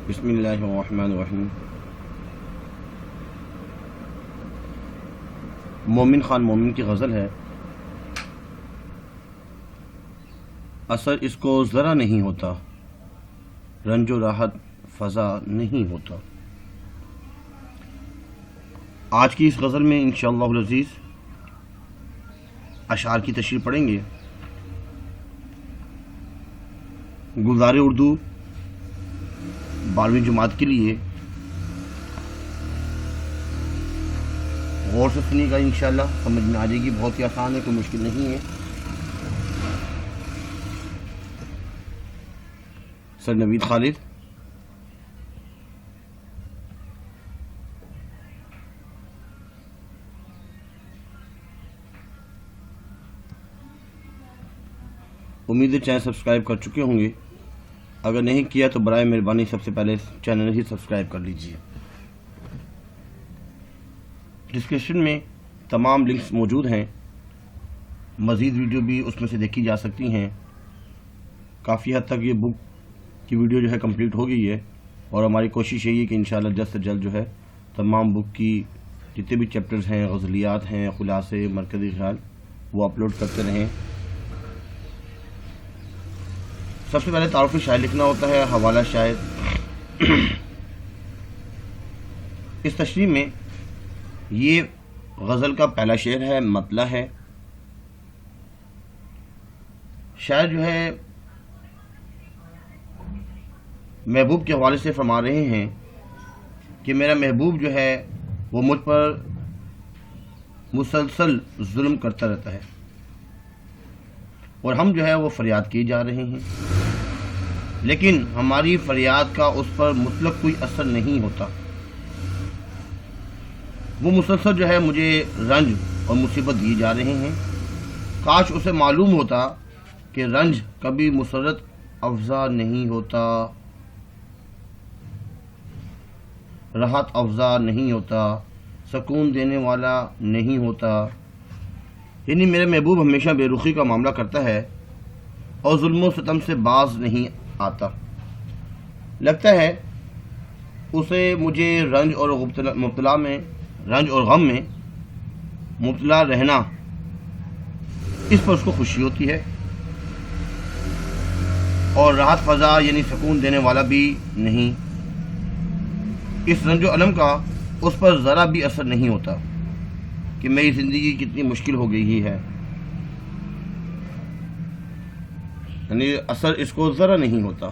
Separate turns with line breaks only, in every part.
بسم اللہ الرحمن الرحیم۔ مومن خان مومن کی غزل ہے۔ اثر اس کو ذرا نہیں ہوتا، رنج و راحت فضا نہیں ہوتا۔ آج کی اس غزل میں انشاءاللہ العزیز اشعار کی تشریح پڑھیں گے۔ گلزار اردو 12ویں جماعت کے لیے غور سے سنیے گا، انشاءاللہ سمجھ میں آ جائے گی۔ بہت ہی آسان ہے، کوئی مشکل نہیں ہے۔ سر نوید خالد۔ امید ہے چینل سبسکرائب کر چکے ہوں گے، اگر نہیں کیا تو برائے مہربانی سب سے پہلے چینل ہی سبسکرائب کر لیجیے۔ ڈسکرپشن میں تمام لنکس موجود ہیں، مزید ویڈیو بھی اس میں سے دیکھی جا سکتی ہیں۔ کافی حد تک یہ بک کی ویڈیو جو ہے کمپلیٹ ہو گئی ہے، اور ہماری کوشش یہی ہے کہ انشاءاللہ جلد سے جلد جو ہے تمام بک کی جتنے بھی چیپٹرز ہیں، غزلیات ہیں، خلاصے، مرکزی خیال، وہ اپلوڈ کرتے رہیں۔ سب سے پہلے تعارف شاعر لکھنا ہوتا ہے، حوالہ شاعر۔ اس تشریح میں یہ غزل کا پہلا شعر ہے، مطلع ہے۔ شاعر جو ہے محبوب کے حوالے سے فرما رہے ہیں کہ میرا محبوب جو ہے وہ مجھ پر مسلسل ظلم کرتا رہتا ہے، اور ہم جو ہے وہ فریاد کیے جا رہے ہیں، لیکن ہماری فریاد کا اس پر مطلق کوئی اثر نہیں ہوتا۔ وہ مسلسل جو ہے مجھے رنج اور مصیبت دیے جا رہے ہیں۔ کاش اسے معلوم ہوتا کہ رنج کبھی مسرت افزا نہیں ہوتا، راحت افزا نہیں ہوتا، سکون دینے والا نہیں ہوتا۔ یعنی میرے محبوب ہمیشہ بے رخی کا معاملہ کرتا ہے اور ظلم و ستم سے باز نہیں آتا۔ لگتا ہے اسے مجھے رنج اور غم میں مبتلا رہنا، اس پر اس کو خوشی ہوتی ہے، اور راحت فضا یعنی سکون دینے والا بھی نہیں۔ اس رنج و الم کا اس پر ذرا بھی اثر نہیں ہوتا کہ میری زندگی کتنی مشکل ہو گئی ہے، یعنی اثر اس کو ذرا نہیں ہوتا،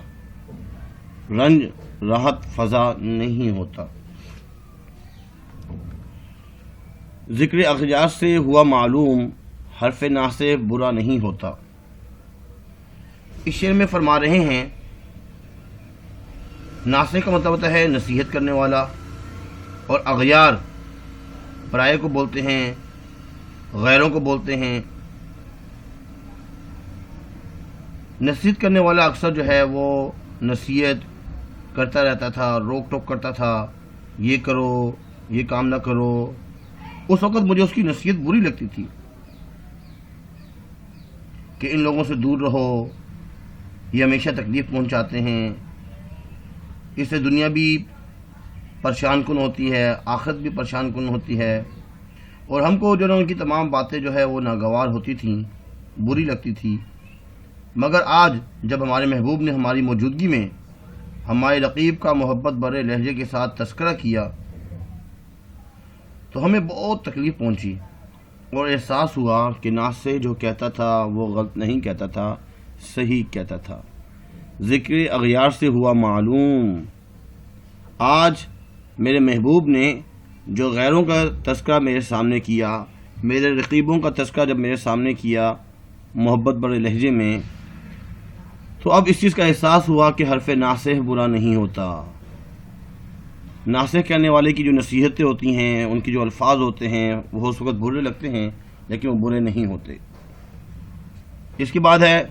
رنج راحت فضا نہیں ہوتا۔ ذکر اغیار سے ہوا معلوم، حرف نا سے برا نہیں ہوتا۔ اس شعر میں فرما رہے ہیں، ناصح کا مطلب ہوتا ہے نصیحت کرنے والا، اور اغیار پرائے کو بولتے ہیں، غیروں کو بولتے ہیں۔ نصیحت کرنے والا اکثر جو ہے وہ نصیحت کرتا رہتا تھا، روک ٹوک کرتا تھا، یہ کرو، یہ کام نہ کرو۔ اس وقت مجھے اس کی نصیحت بری لگتی تھی کہ ان لوگوں سے دور رہو، یہ ہمیشہ تکلیف پہنچاتے ہیں، اس سے دنیا بھی پریشان کن ہوتی ہے، آخرت بھی پریشان کن ہوتی ہے، اور ہم کو جو ان کی تمام باتیں جو ہے وہ ناگوار ہوتی تھیں، بری لگتی تھی۔ مگر آج جب ہمارے محبوب نے ہماری موجودگی میں ہمارے رقیب کا محبت بھرے لہجے کے ساتھ تذکرہ کیا تو ہمیں بہت تکلیف پہنچی، اور احساس ہوا کہ ناصح جو کہتا تھا وہ غلط نہیں کہتا تھا، صحیح کہتا تھا۔ ذکر اغیار سے ہوا معلوم، آج میرے محبوب نے جو غیروں کا تذکرہ میرے سامنے کیا، میرے رقیبوں کا تذکرہ جب میرے سامنے کیا محبت بڑے لہجے میں، تو اب اس چیز کا احساس ہوا کہ حرف ناصح برا نہیں ہوتا۔ ناصح کہنے والے کی جو نصیحتیں ہوتی ہیں، ان کی جو الفاظ ہوتے ہیں، وہ اس وقت برے لگتے ہیں، لیکن وہ برے نہیں ہوتے۔ اس کے بعد ہے،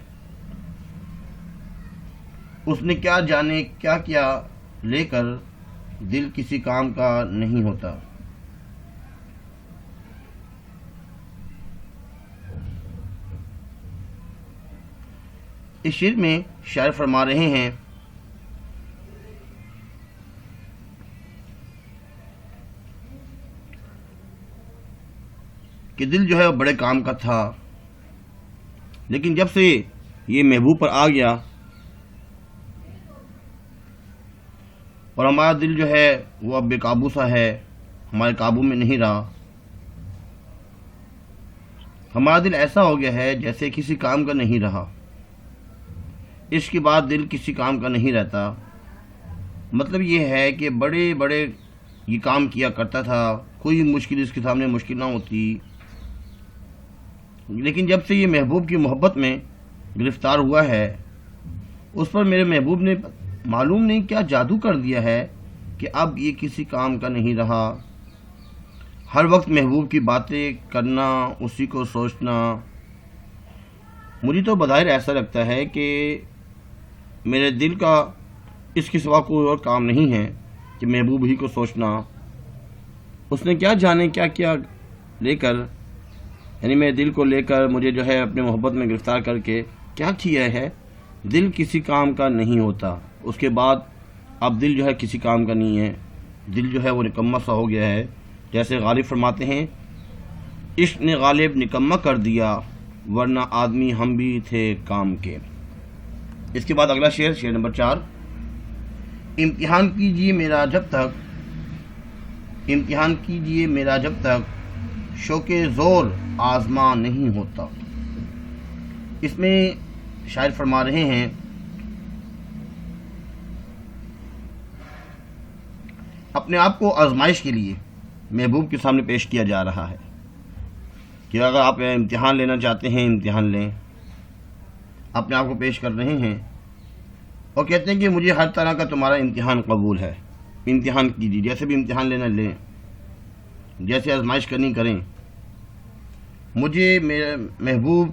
اس نے کیا جانے کیا کیا لے کر دل کسی کام کا نہیں ہوتا۔ اس شعر میں شاعر فرما رہے ہیں کہ دل جو ہے وہ بڑے کام کا تھا، لیکن جب سے یہ محبوب پر آ گیا اور ہمارا دل جو ہے وہ اب بے قابو سا ہے، ہمارے قابو میں نہیں رہا. ہمارا دل ایسا ہو گیا ہے جیسے کسی کام کا نہیں رہا. عشق کے بعد دل کسی کام کا نہیں رہتا. مطلب یہ ہے کہ بڑے بڑے یہ کام کیا کرتا تھا، کوئی مشکل اس کے سامنے مشکل نہ ہوتی، لیکن جب سے یہ محبوب کی محبت میں گرفتار ہوا ہے، اس پر میرے محبوب نے معلوم نہیں کیا جادو کر دیا ہے کہ اب یہ کسی کام کا نہیں رہا. ہر وقت محبوب کی باتیں کرنا، اسی کو سوچنا. مجھے تو بظاہر ایسا لگتا ہے کہ میرے دل کا اس کے سوا کوئی اور کام نہیں ہے کہ محبوب ہی کو سوچنا. اس نے کیا جانے کیا کیا لے کر، یعنی میرے دل کو لے کر مجھے جو ہے اپنے محبت میں گرفتار کر کے کیا کیا ہے. دل کسی کام کا نہیں ہوتا. اس کے بعد اب دل جو ہے کسی کام کا نہیں ہے. دل جو ہے وہ نکما سا ہو گیا ہے. جیسے غالب فرماتے ہیں، عشق نے غالب نکما کر دیا، ورنہ آدمی ہم بھی تھے کام کے. اس کے بعد اگلا شعر نمبر 4. امتحان کیجئے میرا جب تک شوق زور آزما نہیں ہوتا. اس میں شاعر فرما رہے ہیں اپنے آپ کو آزمائش کے لیے محبوب کے سامنے پیش کیا جا رہا ہے کہ اگر آپ امتحان لینا چاہتے ہیں امتحان لیں. اپنے آپ کو پیش کر رہے ہیں اور کہتے ہیں کہ مجھے ہر طرح کا تمہارا امتحان قبول ہے. امتحان کیجیے، جیسے بھی امتحان لینا لیں، جیسے آزمائش کرنی کریں. مجھے میرے محبوب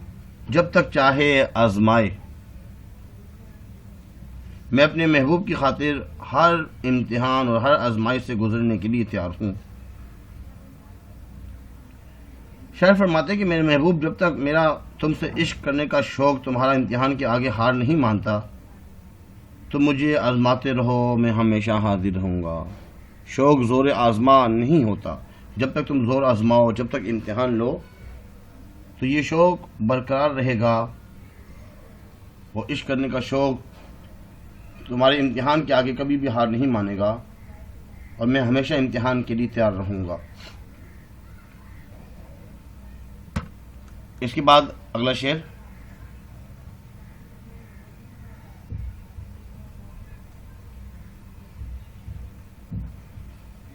جب تک چاہے آزمائے. میں اپنے محبوب کی خاطر ہر امتحان اور ہر آزمائش سے گزرنے کے لیے تیار ہوں. شاعر فرماتے ہیں کہ میرے محبوب جب تک میرا تم سے عشق کرنے کا شوق تمہارا امتحان کے آگے ہار نہیں مانتا، تم مجھے آزماتے رہو، میں ہمیشہ حاضر رہوں گا. شوق زور آزما نہیں ہوتا. جب تک تم زور آزماؤ، جب تک امتحان لو، تو یہ شوق برقرار رہے گا. وہ عشق کرنے کا شوق تمہارے امتحان کے آگے کبھی بھی ہار نہیں مانے گا، اور میں ہمیشہ امتحان کے لیے تیار رہوں گا. اس کے بعد اگلا شعر.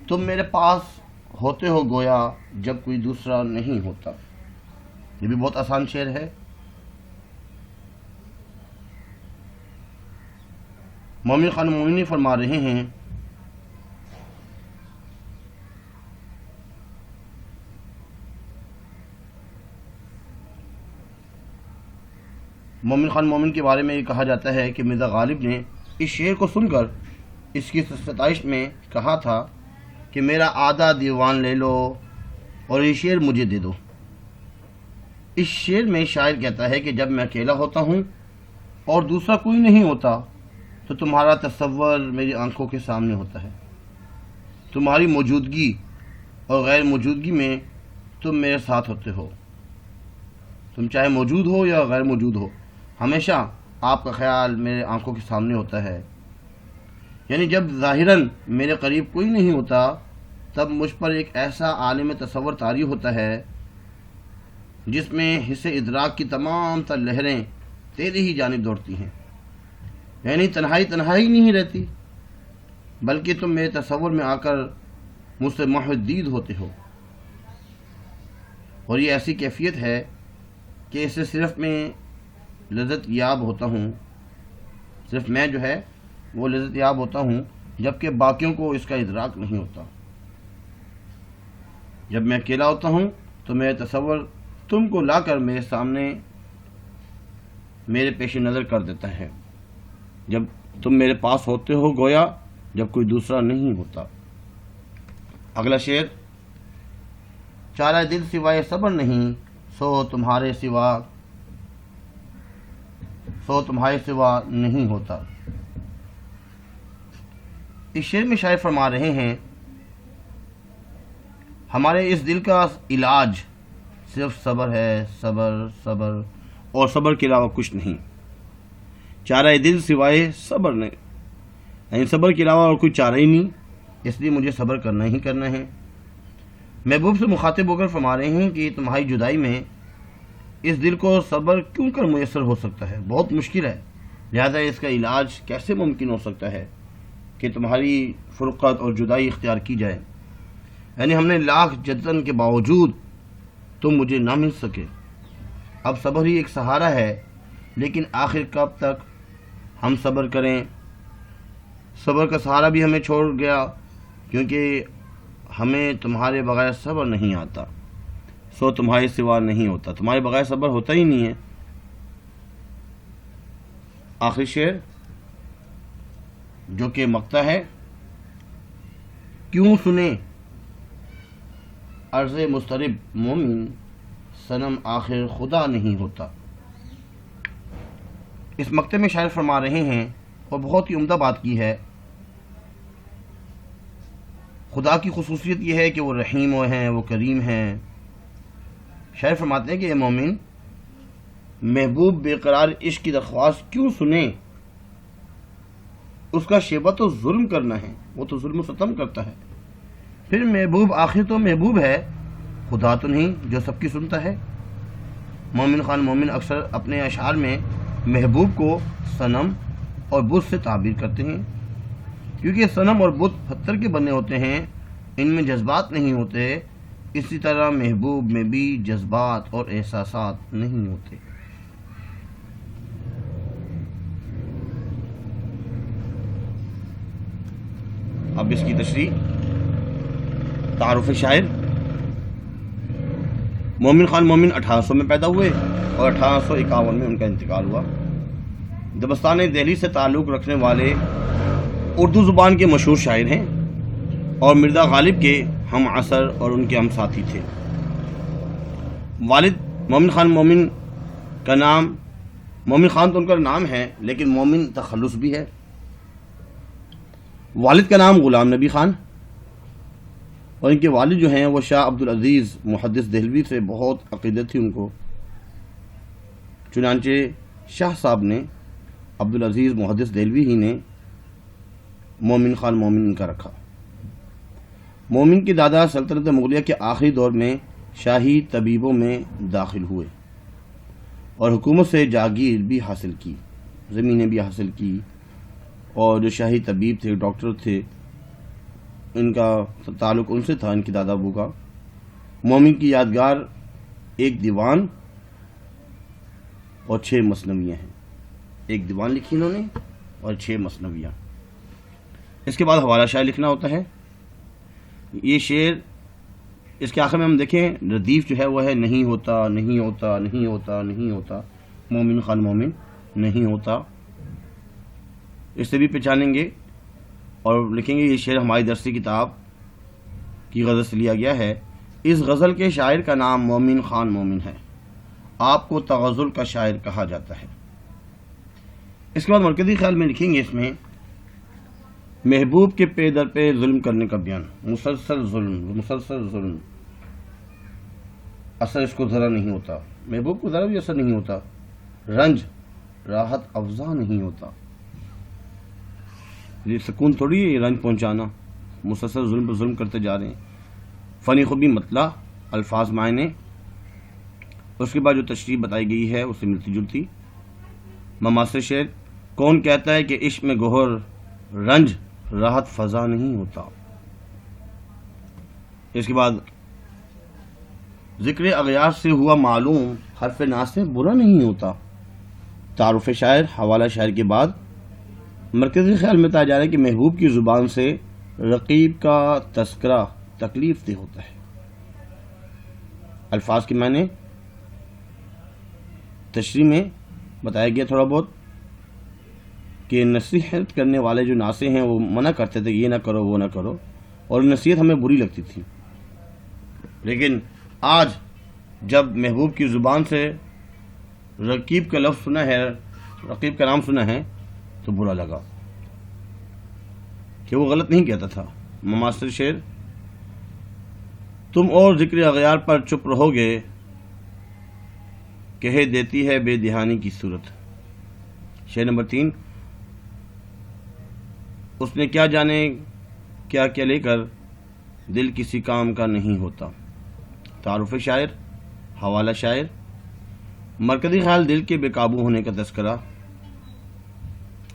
تم میرے پاس ہوتے ہو گویا جب کوئی دوسرا نہیں ہوتا. یہ بھی بہت آسان شعر ہے. مومن خان مومنی فرما رہے ہیں مومن خان مومن کے بارے میں یہ کہا جاتا ہے کہ مرزا غالب نے اس شعر کو سن کر اس کی ستائش میں کہا تھا کہ میرا آدھا دیوان لے لو اور یہ شعر مجھے دے دو. اس شعر میں شاعر کہتا ہے کہ جب میں اکیلا ہوتا ہوں اور دوسرا کوئی نہیں ہوتا تو تمہارا تصور میری آنکھوں کے سامنے ہوتا ہے. تمہاری موجودگی اور غیر موجودگی میں تم میرے ساتھ ہوتے ہو. تم چاہے موجود ہو یا غیر موجود ہو، ہمیشہ آپ کا خیال میرے آنکھوں کے سامنے ہوتا ہے. یعنی جب ظاہراً میرے قریب کوئی نہیں ہوتا، تب مجھ پر ایک ایسا عالم تصور طاری ہوتا ہے جس میں حص ادراک کی تمام تر لہریں تیری ہی جانب دوڑتی ہیں. یعنی تنہائی نہیں رہتی، بلکہ تم میرے تصور میں آ کر مجھ سے محدید ہوتے ہو. اور یہ ایسی کیفیت ہے کہ اس سے صرف میں لذت یاب ہوتا ہوں، صرف میں جو ہے وہ لذت یاب ہوتا ہوں، جبکہ باقیوں کو اس کا ادراک نہیں ہوتا. جب میں اکیلا ہوتا ہوں تو میرا تصور تم کو لا کر میرے سامنے میرے پیش نظر کر دیتا ہے. جب تم میرے پاس ہوتے ہو گویا جب کوئی دوسرا نہیں ہوتا. اگلا شعر. چارہ دل سوائے صبر نہیں، سو تمہارے سوا نہیں ہوتا. اس شعر میں شاعر فرما رہے ہیں ہمارے اس دل کا علاج صرف صبر ہے، صبر صبر، اور صبر کے علاوہ کچھ نہیں۔ چارہ دل سوائے صبر نہیں، یعنی صبر کے علاوہ اور کوئی چارہ ہی نہیں، اس لیے مجھے صبر کرنا ہی کرنا ہے۔ محبوب سے مخاطب ہو کر فرما رہے ہیں کہ تمہاری جدائی میں اس دل کو صبر کیوں کر میسر ہو سکتا ہے، بہت مشکل ہے، لہذا اس کا علاج کیسے ممکن ہو سکتا ہے کہ تمہاری فرقت اور جدائی اختیار کی جائے، یعنی ہم نے لاکھ جتن کے باوجود تم مجھے نہ مل سکے۔ اب صبر ہی ایک سہارا ہے، لیکن آخر کب تک ہم صبر کریں؟ صبر کا سہارا بھی ہمیں چھوڑ گیا، کیونکہ ہمیں تمہارے بغیر صبر نہیں آتا، سو تمہارے سوا نہیں ہوتا، تمہارے بغیر صبر ہوتا ہی نہیں ہے۔ آخری شعر جو کہ مقطع ہے، کیوں سنے عرض مضطرب مومن، صنم آخر خدا نہیں ہوتا۔ اس مقطع میں شاعر فرما رہے ہیں، اور بہت ہی عمدہ بات کی ہے، خدا کی خصوصیت یہ ہے کہ وہ رحیم ہیں، وہ کریم ہیں۔ شاعر فرماتے ہیں کہ اے مومن، محبوب بے قرار عشق کی درخواست کیوں سنیں؟ اس کا شیبہ تو ظلم کرنا ہے، وہ تو ظلم و ستم کرتا ہے۔ پھر محبوب آخر تو محبوب ہے، خدا تو نہیں جو سب کی سنتا ہے۔ مومن خان مومن اکثر اپنے اشعار میں محبوب کو صنم اور بت سے تعبیر کرتے ہیں، کیونکہ صنم اور بت پتھر کے بنے ہوتے ہیں، ان میں جذبات نہیں ہوتے، اسی طرح محبوب میں بھی جذبات اور احساسات نہیں ہوتے۔ اب اس کی تشریح، تعارف شاعر۔ مومن خان مومن 1800 میں پیدا ہوئے اور 1851 میں ان کا انتقال ہوا۔ دبستان دہلی سے تعلق رکھنے والے اردو زبان کے مشہور شاعر ہیں اور مرزا غالب کے ہم عصر اور ان کے ہم ساتھی تھے۔ والد مومن خان مومن کا نام، مومن خان تو ان کا نام ہے لیکن مومن تخلص بھی ہے۔ والد کا نام غلام نبی خان، اور ان کے والد جو ہیں وہ شاہ عبدالعزیز محدث دہلوی سے بہت عقیدت تھی ان کو، چنانچہ شاہ صاحب نے، عبدالعزیز محدث دہلوی ہی نے مومن خان مومن ان کا رکھا۔ مومن کے دادا سلطنت مغلیہ کے آخری دور میں شاہی طبیبوں میں داخل ہوئے اور حکومت سے جاگیر بھی حاصل کی، زمینیں بھی حاصل کی، اور جو شاہی طبیب تھے، ڈاکٹر تھے، ان کا تعلق ان سے تھا، ان کے دادا ابو کا۔ مومن کی یادگار ایک دیوان اور 6 مثنویاں ہیں، ایک دیوان لکھی انہوں نے اور 6 مثنویاں۔ اس کے بعد حوالہ شاعر لکھنا ہوتا ہے۔ یہ شعر اس کے آخر میں ہم دیکھیں، ردیف جو ہے وہ ہے نہیں ہوتا نہیں ہوتا نہیں ہوتا نہیں ہوتا، مومن خان مومن نہیں ہوتا، اس سے بھی پہچانیں گے اور لکھیں گے یہ شعر ہماری درسی کتاب کی غزل سے لیا گیا ہے۔ اس غزل کے شاعر کا نام مومن خان مومن ہے، آپ کو تغزل کا شاعر کہا جاتا ہے۔ اس کے بعد مرکزی خیال میں لکھیں گے، اس میں محبوب کے پے در پہ ظلم کرنے کا بیان، مسلسل ظلم، اثر اس کو ذرا نہیں ہوتا، محبوب کو ذرا بھی اثر نہیں ہوتا، رنج راحت افزا نہیں ہوتا، یہ سکون تھوڑی ہے یہ رنج پہنچانا، مسلسل ظلم پر ظلم کرتے جا رہے ہیں۔ فنی خوبی مطلع، الفاظ معنی، اس کے بعد جو تشریح بتائی گئی ہے اس سے ملتی جلتی۔ مماثل شعر، کون کہتا ہے کہ عشق میں گوہر رنج راحت فضا نہیں ہوتا۔ اس کے بعد ذکر اغیار سے ہوا معلوم، حرف ناس سے برا نہیں ہوتا۔ تعارف شاعر، حوالہ شاعر کے بعد مرکزی خیال میں بتایا جا رہا ہے کہ محبوب کی زبان سے رقیب کا تذکرہ تکلیف دہ ہوتا ہے۔ الفاظ کے معنی تشریح میں بتایا گیا تھوڑا بہت کہ نصیحت کرنے والے جو ناصح ہیں وہ منع کرتے تھے یہ نہ کرو وہ نہ کرو، اور نصیحت ہمیں بری لگتی تھی، لیکن آج جب محبوب کی زبان سے رقیب کا لفظ سنا ہے، رقیب کا نام سنا ہے تو برا لگا کہ وہ غلط نہیں کہتا تھا۔ مماثل شعر، تم اور ذکر اغیار پر چپ رہو گے کہہ دیتی ہے بے دہانی کی صورت۔ شعر نمبر 3، اس نے کیا جانے کیا کیا لے کر دل کسی کام کا نہیں ہوتا۔ تعارف شاعر، حوالہ شاعر۔ مرکزی خیال دل کے بے قابو ہونے کا تذکرہ،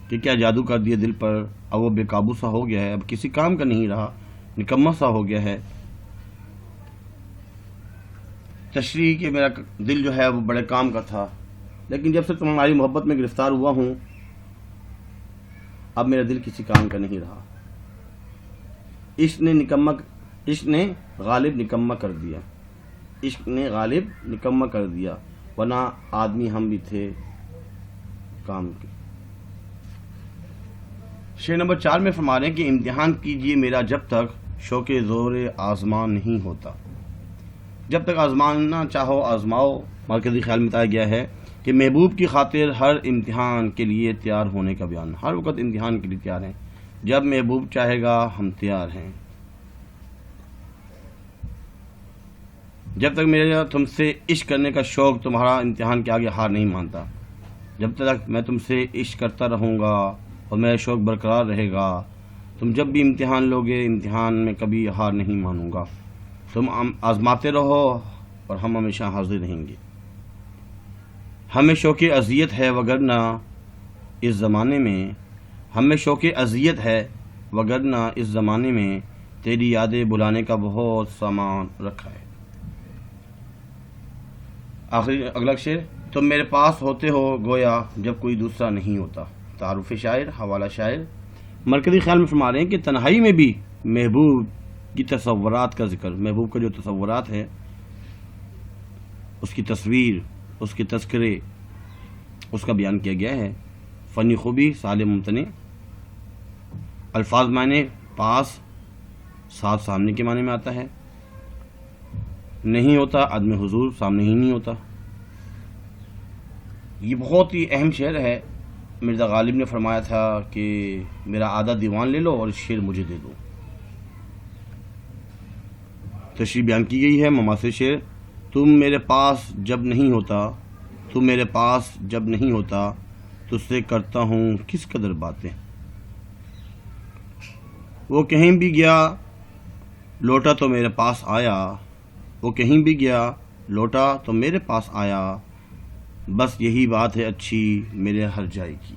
کہ کیا جادو کر دیا دل پر، اب وہ بے قابو سا ہو گیا ہے، اب کسی کام کا نہیں رہا، نکما سا ہو گیا ہے۔ تشریح کہ میرا دل جو ہے وہ بڑے کام کا تھا، لیکن جب سے تمہاری محبت میں گرفتار ہوا ہوں اب میرا دل کسی کام کا نہیں رہا۔ عشق نے غالب نکما کر دیا، عشق نے غالب نکما کر دیا، ورنہ آدمی ہم بھی تھے کام کے۔ شعر نمبر 4 میں فرما رہے ہیں کہ امتحان کیجئے میرا جب تک شوق زور آزما نہیں ہوتا۔ جب تک آزمانا چاہو آزماؤ۔ مرکزی خیال میں بتایا گیا ہے کہ محبوب کی خاطر ہر امتحان کے لیے تیار ہونے کا بیان، ہر وقت امتحان کے لیے تیار ہیں، جب محبوب چاہے گا ہم تیار ہیں۔ جب تک میرا تم سے عشق کرنے کا شوق تمہارا امتحان کے آگے ہار نہیں مانتا، جب تک میں تم سے عشق کرتا رہوں گا اور میرا شوق برقرار رہے گا، تم جب بھی امتحان لوگے امتحان میں کبھی ہار نہیں مانوں گا۔ تم آزماتے رہو اور ہم ہمیشہ حاضر رہیں گے۔ ہمیں شوق اذیت ہے وگرنہ اس زمانے میں، ہمیں شوق اذیت ہے وگرنہ اس زمانے میں تیری یادیں بلانے کا بہت سامان رکھا ہے۔ اگلا شعر، تم میرے پاس ہوتے ہو گویا جب کوئی دوسرا نہیں ہوتا۔ تعارف شاعر، حوالہ شاعر۔ مرکزی خیال میں فرما رہے ہیں کہ تنہائی میں بھی محبوب کی تصورات کا ذکر، محبوب کا جو تصورات ہے اس کی تصویر، اس کے تذکرے، اس کا بیان کیا گیا ہے۔ فنی خوبی، سالم ممتنع۔ الفاظ معنی، پاس، ساتھ سامنے کے معنی میں آتا ہے۔ نہیں ہوتا، عدم حضور، سامنے ہی نہیں ہوتا۔ یہ بہت ہی اہم شعر ہے۔ مرزا غالب نے فرمایا تھا کہ میرا آدھا دیوان لے لو اور اس شعر مجھے دے دو۔ تشریح بیان کی گئی ہے۔ مماثل شعر، تم میرے پاس جب نہیں ہوتا، تم میرے پاس جب نہیں ہوتا، تجھ سے کرتا ہوں کس قدر باتیں۔ وہ کہیں بھی گیا لوٹا تو میرے پاس آیا، وہ کہیں بھی گیا لوٹا تو میرے پاس آیا، بس یہی بات ہے اچھی میرے ہر جائے کی۔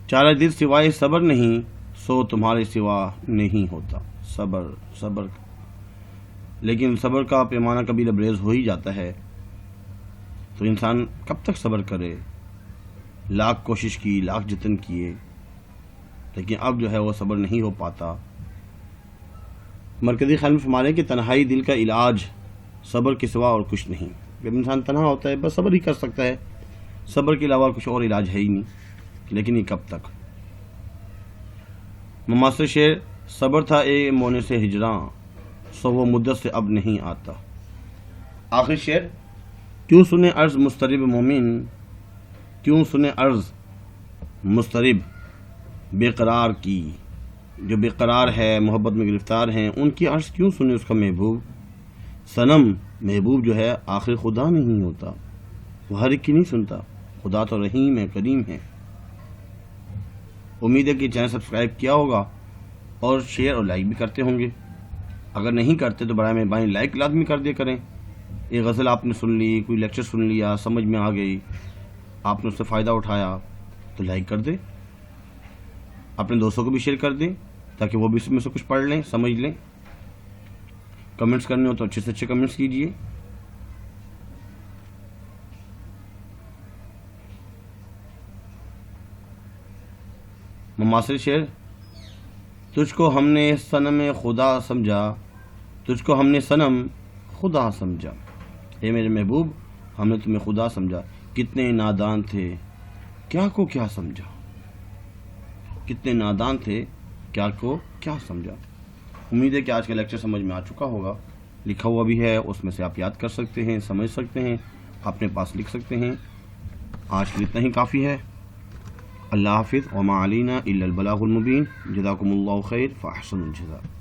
چارہ دل سوائے صبر نہیں، سو تمہارے سوا نہیں ہوتا۔ صبر لیکن صبر کا پیمانہ کبھی لبریز ہو ہی جاتا ہے، تو انسان کب تک صبر کرے؟ لاکھ کوشش کی، لاکھ جتن کیے، لیکن اب جو ہے وہ صبر نہیں ہو پاتا۔ مرکزی خیال میں فرما رہے ہیں کہ تنہائی دل کا علاج صبر کے سوا اور کچھ نہیں۔ جب انسان تنہا ہوتا ہے بس صبر ہی کر سکتا ہے، صبر کے علاوہ کچھ اور علاج ہے ہی نہیں، لیکن یہ کب تک؟ مماثل شعر، صبر تھا اے مونے سے ہجراں، سو وہ مدت سے اب نہیں آتا۔ آخر شعر، کیوں سنے عرض مضطرب مومن، کیوں سنے عرض مضطرب بے قرار کی، جو بے قرار ہے، محبت میں گرفتار ہیں، ان کی عرض کیوں سنے اس کا محبوب۔ صنم، محبوب جو ہے آخر خدا نہیں ہوتا، وہ ہر ایک کی نہیں سنتا، خدا تو رحیم ہے، کریم ہے۔ امید ہے کہ چینل سبسکرائب کیا ہوگا اور شیئر اور لائک بھی کرتے ہوں گے۔ اگر نہیں کرتے تو برائے مہربانی لائک لازمی کر دیا کریں۔ یہ غزل آپ نے سن لی، کوئی لیکچر سن لیا، سمجھ میں آ گئی، آپ نے اس سے فائدہ اٹھایا تو لائک کر دیں، اپنے دوستوں کو بھی شیئر کر دیں تاکہ وہ بھی اس میں سے کچھ پڑھ لیں، سمجھ لیں۔ کمنٹس کرنے ہو تو اچھے سے اچھے کمنٹس کیجیے۔ مماثل شعر، تجھ کو ہم نے صنم خدا سمجھا، تجھ کو ہم نے صنم خدا سمجھا، اے میرے محبوب ہم نے تمہیں خدا سمجھا، کتنے نادان تھے کیا کو کیا سمجھا، کتنے نادان تھے کیا کو کیا سمجھا۔ امید ہے کہ آج کا لیکچر سمجھ میں آ چکا ہوگا، لکھا ہوا بھی ہے، اس میں سے آپ یاد کر سکتے ہیں، سمجھ سکتے ہیں، اپنے پاس لکھ سکتے ہیں۔ آج کے لیے اتنا ہی کافی ہے۔ اللہ حافظ، وما علینا الا البلاغ المبین۔ جزاکم اللہ خیر، فاحسن الجزاء۔